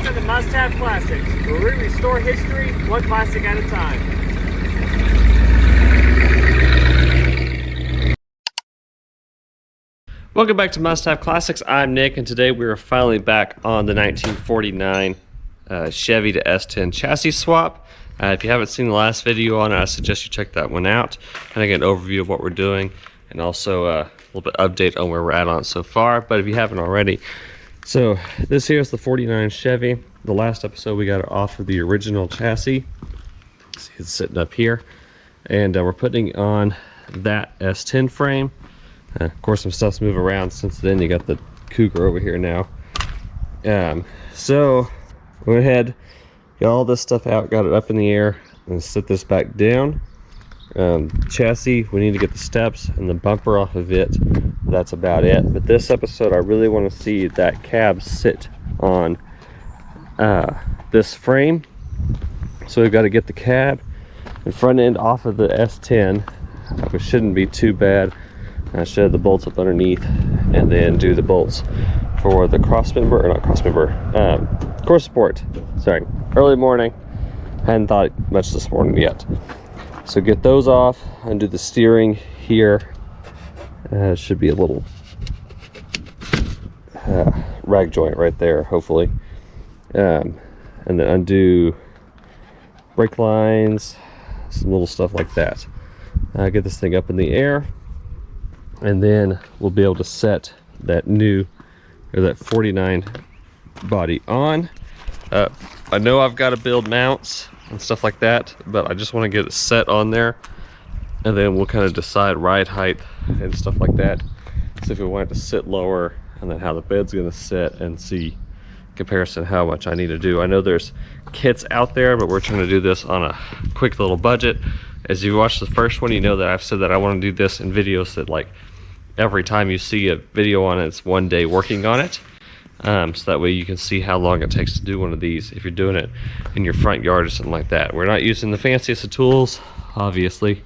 Welcome to Must Have Classics, where we restore history one classic at a time. Welcome back to Must Have Classics. I'm Nick, and today we are finally back on the 1949 Chevy to S10 chassis swap. If you haven't seen the last video on it, I suggest you check that one out. Kind of get an overview of what we're doing, and also a little bit update on where we're at on it so far. But if you haven't already, so this here is the 49 Chevy. The last episode we got it off of the original chassis. See, it's sitting up here, and we're putting on that S10 frame. Of course, some stuff's moved around since then. You got the Cougar over here now. So went ahead, got all this stuff out, got it up in the air, and set this back down. Chassis, we need to get the steps and the bumper off of it. That's about it. But this episode, I really want to see that cab sit on this frame. So we've got to get the cab and front end off of the S10, which shouldn't be too bad. I should have the bolts up underneath, and then do the bolts for the cross member, or not cross member, core support. Sorry, early morning, hadn't thought much this morning yet. So get those off, undo the steering here. Should be a little rag joint right there, hopefully. And then undo brake lines, some little stuff like that. Get this thing up in the air, and then we'll be able to set that new, or that 49 body on. I know I've got to build mounts and stuff like that, but I just want to get it set on there, and then we'll kind of decide ride height and stuff like that. So if we want it to sit lower, and then how the bed's going to sit, and see comparison how much I need to do. I know there's kits out there, but we're trying to do this on a quick little budget. As you watch the first one, you know that I've said that I want to do this in videos that, like, every time you see a video on it, it's one day working on it. So that way you can see how long it takes to do one of these if you're doing it in your front yard or something like that. We're not using the fanciest of tools, obviously.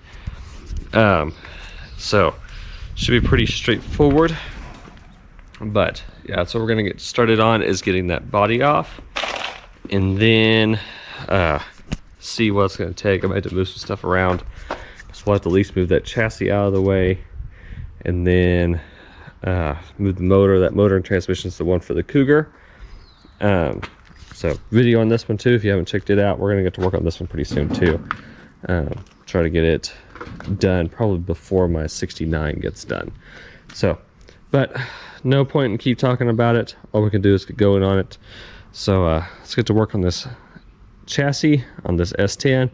So should be pretty straightforward. But yeah, that's what we're gonna get started on, is getting that body off, and then see what it's going to take. I might have to move some stuff around, so we'll have to at least move that chassis out of the way, and then move the motor. That motor and transmission is the one for the Cougar. So video on this one too, if you haven't checked it out. We're going to get to work on this one pretty soon too. Try to get it done probably before my 69 gets done. So, but no point in keep talking about it. All we can do is get going on it. So let's get to work on this chassis on this S10,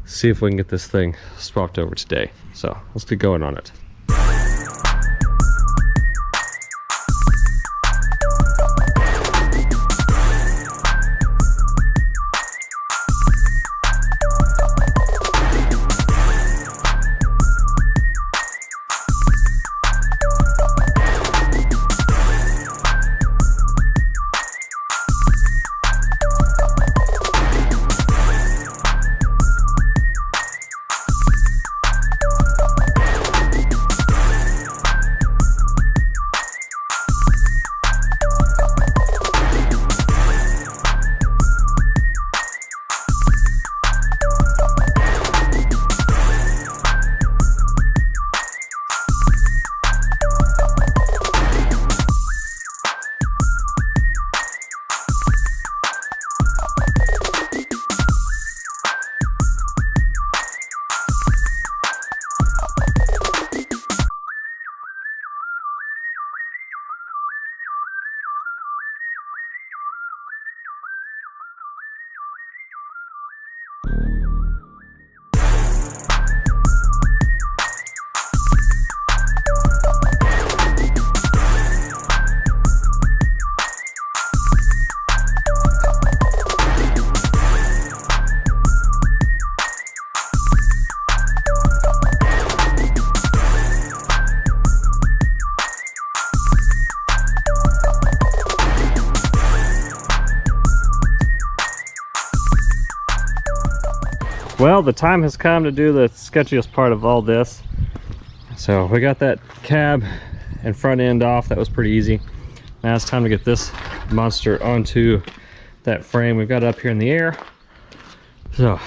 see if we can get this thing swapped over today. So let's get going on it. Well, the time has come to do the sketchiest part of all this. So we got that cab and front end off. That was pretty easy. Now it's time to get this monster onto that frame. We've got it up here in the air, so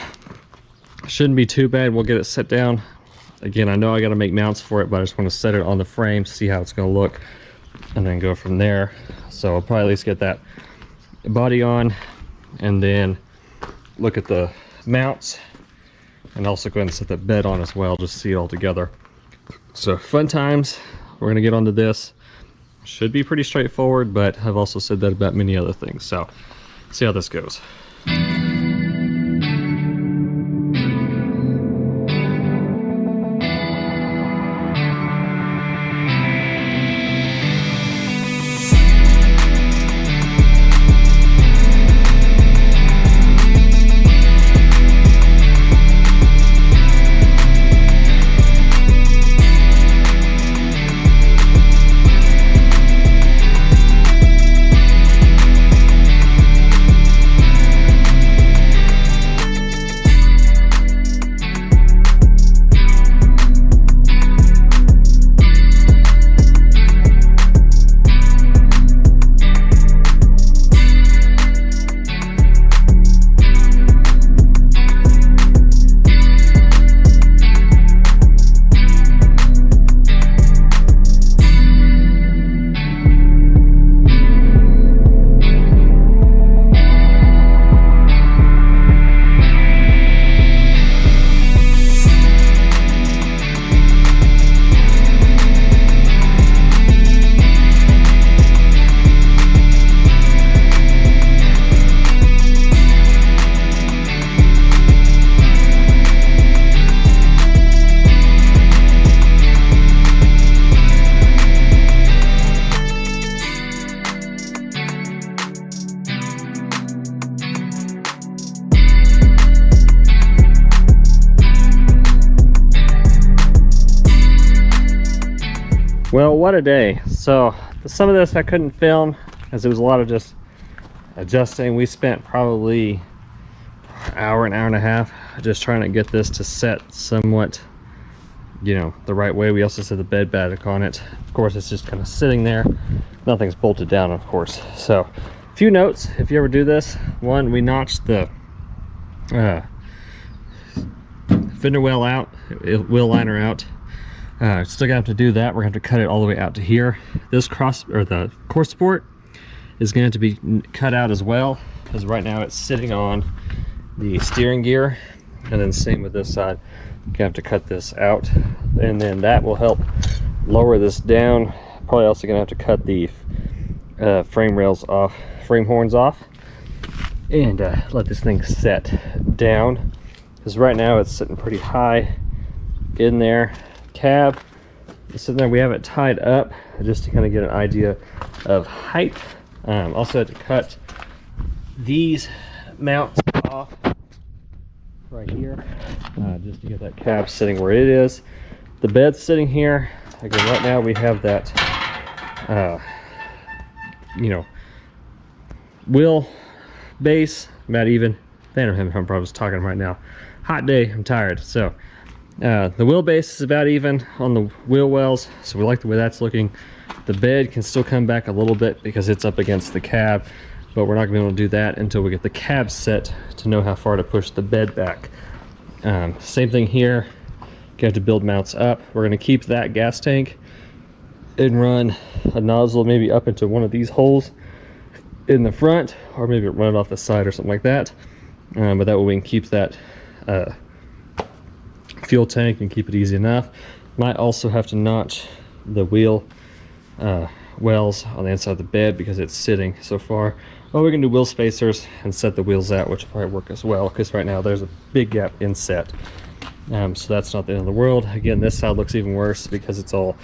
shouldn't be too bad. We'll get it set down. Again, I know I got to make mounts for it, but I just want to set it on the frame, see how it's going to look, and then go from there. So I'll probably at least get that body on, and then look at the mounts, and also go ahead and set that bed on as well, just see it all together. So fun times. We're going to get onto this. Should be pretty straightforward, but I've also said that about many other things. So see how this goes. Well, what a day. So some of this I couldn't film as it was a lot of just adjusting. We spent probably an hour and a half just trying to get this to set somewhat, you know, the right way. We also set the bed back on it. Of course, it's just kind of sitting there. Nothing's bolted down, of course. So a few notes if you ever do this. One, we notched the fender well out, wheel liner out. Still gonna have to do that. We're gonna have to cut it all the way out to here. This the core support is going to be cut out as well, because right now it's sitting on the steering gear, and then same with this side. You're gonna have to cut this out, and then that will help lower this down. Probably also gonna have to cut the frame rails off, frame horns off, and let this thing set down, because right now it's sitting pretty high in there. Cab is sitting there. We have it tied up just to kind of get an idea of height. Also had to cut these mounts off right here, just to get that cab sitting where it is. The bed's sitting here. Again, right now we have that you know, wheel base about even. I don't know, I'm probably talking right now. Hot day, I'm tired. So the wheelbase is about even on the wheel wells, so we like the way that's looking. The bed can still come back a little bit because it's up against the cab, but we're not going to be able to do that until we get the cab set to know how far to push the bed back. Same thing here. You have to build mounts up. We're going to keep that gas tank and run a nozzle maybe up into one of these holes in the front, or maybe run it off the side or something like that. But that way we can keep that fuel tank and keep it easy enough. Might also have to notch the wheel wells on the inside of the bed because it's sitting so far. Well, we can do wheel spacers and set the wheels out, which will probably work as well, because right now there's a big gap inset. So that's not the end of the world. Again, this side looks even worse because it's all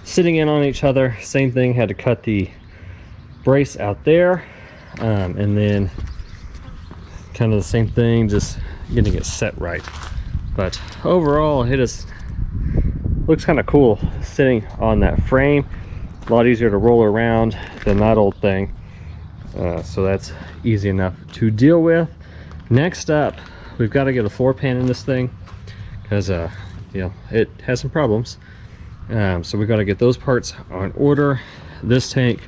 sitting in on each other. Same thing, had to cut the brace out there, and then kind of the same thing, just getting it set right. But overall, it is looks kind of cool sitting on that frame. A lot easier to roll around than that old thing, so that's easy enough to deal with. Next up, we've got to get a floor pan in this thing because you know, it has some problems. So we've got to get those parts on order. This tank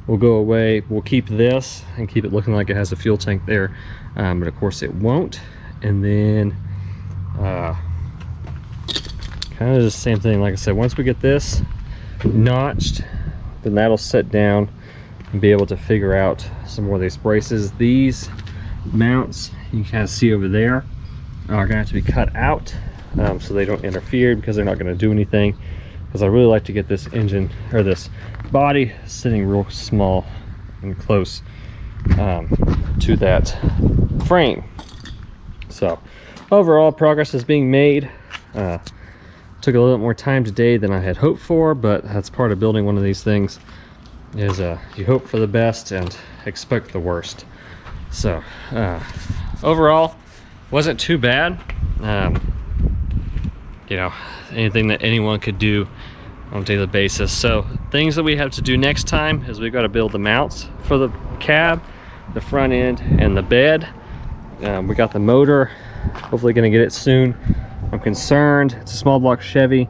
will go away. We'll keep this and keep it looking like it has a fuel tank there, but of course it won't. And then kind of the same thing. Like I said, once we get this notched, then that'll set down and be able to figure out some more of these braces. These mounts you can kind of see over there are gonna have to be cut out so they don't interfere, because they're not going to do anything, because I really like to get this engine or this body sitting real small and close to that frame. So overall progress is being made. Took a little bit more time today than I had hoped for, but that's part of building one of these things, is you hope for the best and expect the worst. So overall wasn't too bad. You know, anything that anyone could do on a daily basis. So things that we have to do next time is we've got to build the mounts for the cab, the front end, and the bed. We got the motor, hopefully going to get it soon. I'm concerned, it's a small block Chevy,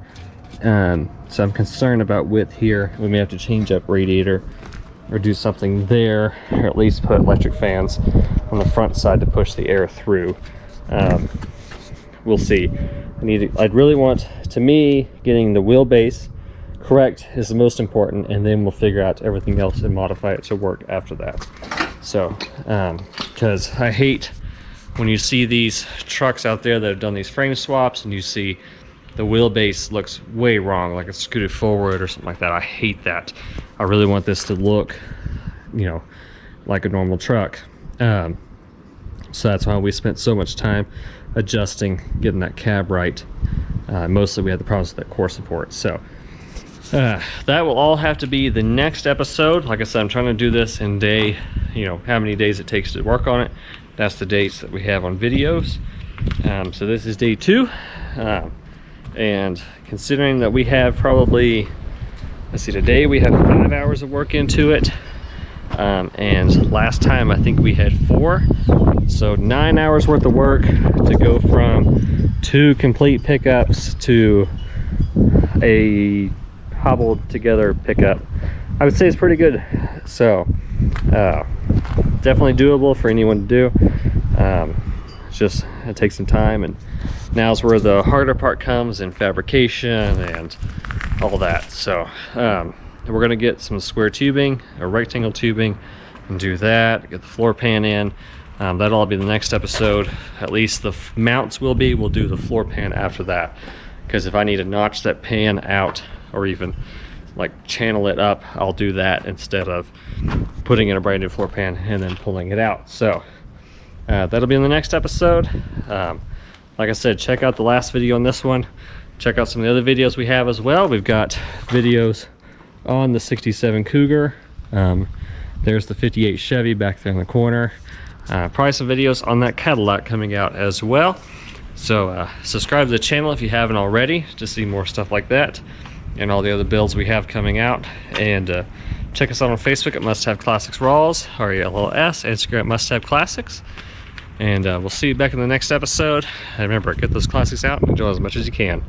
so I'm concerned about width here. We may have to change up radiator or do something there, or at least put electric fans on the front side to push the air through. We'll see. I'd really want, to me, getting the wheelbase correct is the most important, and then we'll figure out everything else and modify it to work after that. So because I hate when you see these trucks out there that have done these frame swaps and you see the wheelbase looks way wrong, like it's scooted forward or something like that. I hate that. I really want this to look, you know, like a normal truck. So that's why we spent so much time adjusting, getting that cab right. Mostly we had the problems with that core support. So that will all have to be the next episode. Like I said, I'm trying to do this in day, you know, how many days it takes to work on it. That's the dates that we have on videos. So this is day 2. And considering that we have probably, let's see, today we have 5 hours of work into it. And last time I think we had 4. So 9 hours worth of work to go from 2 complete pickups to a hobbled together pickup. I would say it's pretty good. So definitely doable for anyone to do. It's just, it takes some time, and now's where the harder part comes in fabrication and all that. So we're gonna get some square tubing or rectangle tubing and do that, get the floor pan in. That'll all be the next episode. At least the mounts will be. We'll do the floor pan after that, because if I need to notch that pan out or even like channel it up, I'll do that instead of putting in a brand new floor pan and then pulling it out. So that'll be in the next episode. Like I said, check out the last video on this one. Check out some of the other videos we have as well. We've got videos on the 67 Cougar. There's the 58 Chevy back there in the corner. Probably some videos on that Cadillac coming out as well. So subscribe to the channel if you haven't already to see more stuff like that and all the other builds we have coming out. And check us out on Facebook at Must Have Classics Raws, RELLS, Instagram at Must Have Classics. And we'll see you back in the next episode. And remember, get those classics out and enjoy as much as you can.